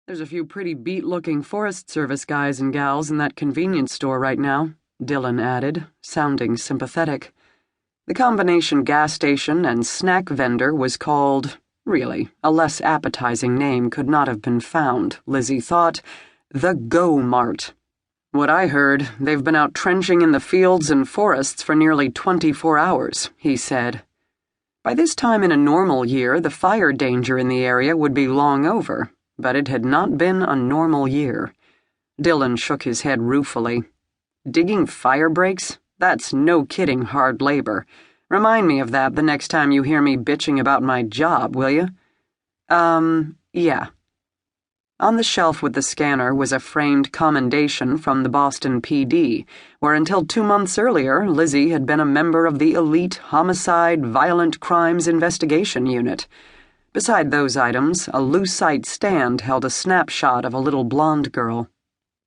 There's a few pretty beat-looking Forest Service guys and gals in that convenience store right now, Dylan added, sounding sympathetic. The combination gas station and snack vendor was called, really, a less appetizing name could not have been found, Lizzie thought, the Go Mart. What I heard, they've been out trenching in the fields and forests for nearly 24 hours, he said. By this time in a normal year, the fire danger in the area would be long over, but it had not been a normal year. Dylan shook his head ruefully. Digging fire breaks? That's no kidding hard labor. Remind me of that the next time you hear me bitching about my job, will you? Yeah. On the shelf with the scanner was a framed commendation from the Boston PD, where until 2 months earlier, Lizzie had been a member of the elite homicide violent crimes investigation unit. Beside those items, a lucite stand held a snapshot of a little blonde girl.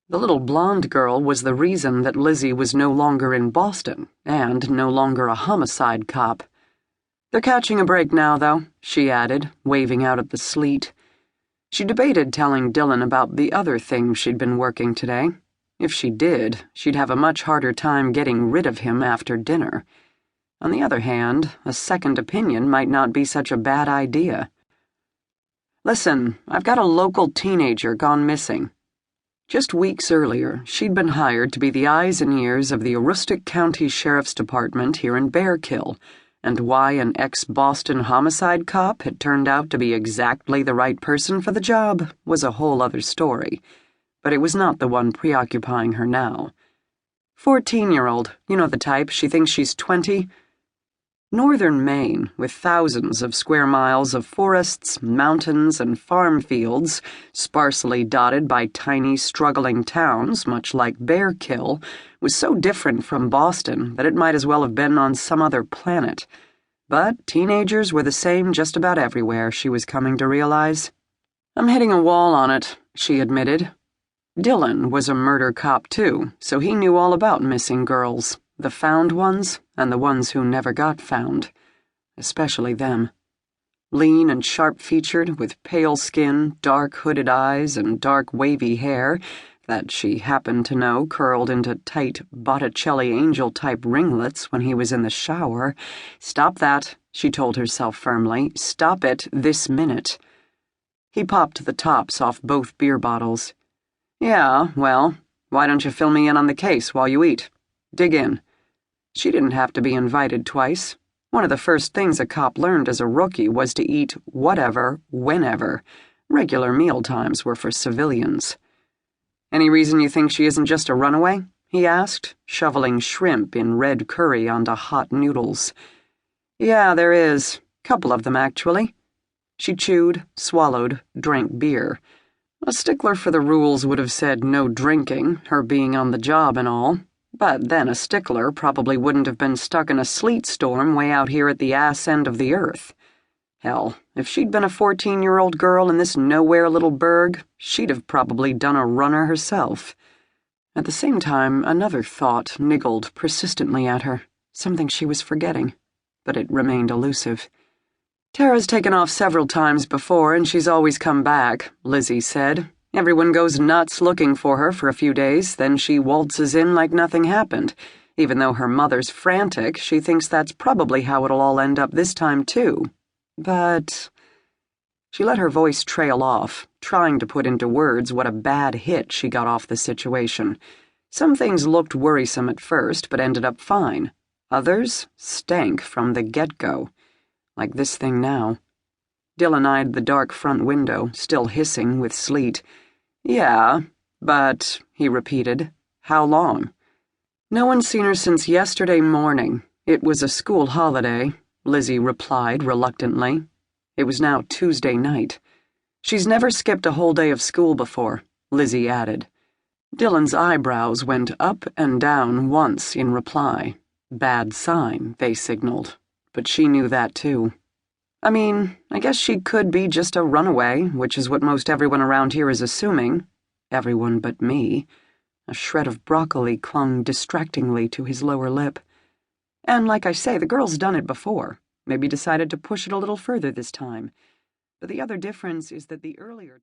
The little blonde girl was the reason that Lizzie was no longer in Boston, and no longer a homicide cop. They're catching a break now, though, she added, waving out at the sleet. She debated telling Dylan about the other things she'd been working today. If she did, she'd have a much harder time getting rid of him after dinner. On the other hand, a second opinion might not be such a bad idea. Listen, I've got a local teenager gone missing. Just weeks earlier, she'd been hired to be the eyes and ears of the Aroostook County Sheriff's Department here in Bearkill, and why an ex-Boston homicide cop had turned out to be exactly the right person for the job was a whole other story, but it was not the one preoccupying her now. 14-year-old, you know the type, she thinks she's 20. Northern Maine, with thousands of square miles of forests, mountains, and farm fields, sparsely dotted by tiny, struggling towns, much like Bearkill, was so different from Boston that it might as well have been on some other planet. But teenagers were the same just about everywhere, she was coming to realize. I'm hitting a wall on it, she admitted. Dylan was a murder cop too, so he knew all about missing girls. The found ones, and the ones who never got found. Especially them. Lean and sharp-featured, with pale skin, dark hooded eyes, and dark wavy hair that she happened to know curled into tight Botticelli angel-type ringlets when he was in the shower. Stop that, she told herself firmly. Stop it this minute. He popped the tops off both beer bottles. Yeah, well, why don't you fill me in on the case while you eat? Dig in. She didn't have to be invited twice. One of the first things a cop learned as a rookie was to eat whatever, whenever. Regular meal times were for civilians. Any reason you think she isn't just a runaway? He asked, shoveling shrimp in red curry onto hot noodles. Yeah, there is. Couple of them, actually. She chewed, swallowed, drank beer. A stickler for the rules would have said no drinking, her being on the job and all. But then a stickler probably wouldn't have been stuck in a sleet storm way out here at the ass end of the earth. Hell, if she'd been a 14-year-old girl in this nowhere little burg, she'd have probably done a runner herself. At the same time, another thought niggled persistently at her, something she was forgetting, but it remained elusive. Tara's taken off several times before, and she's always come back, Lizzie said. Everyone goes nuts looking for her for a few days, then she waltzes in like nothing happened. Even though her mother's frantic, she thinks that's probably how it'll all end up this time, too. But... She let her voice trail off, trying to put into words what a bad hit she got off the situation. Some things looked worrisome at first, but ended up fine. Others stank from the get-go. Like this thing now. Dylan eyed the dark front window, still hissing with sleet. Yeah, but, he repeated, how long? No one's seen her since yesterday morning. It was a school holiday, Lizzie replied reluctantly. It was now Tuesday night. She's never skipped a whole day of school before, Lizzie added. Dylan's eyebrows went up and down once in reply. Bad sign, they signaled, but she knew that too. I mean, I guess she could be just a runaway, which is what most everyone around here is assuming. Everyone but me. A shred of broccoli clung distractingly to his lower lip. And like I say, the girl's done it before. Maybe decided to push it a little further this time. But the other difference is that the earlier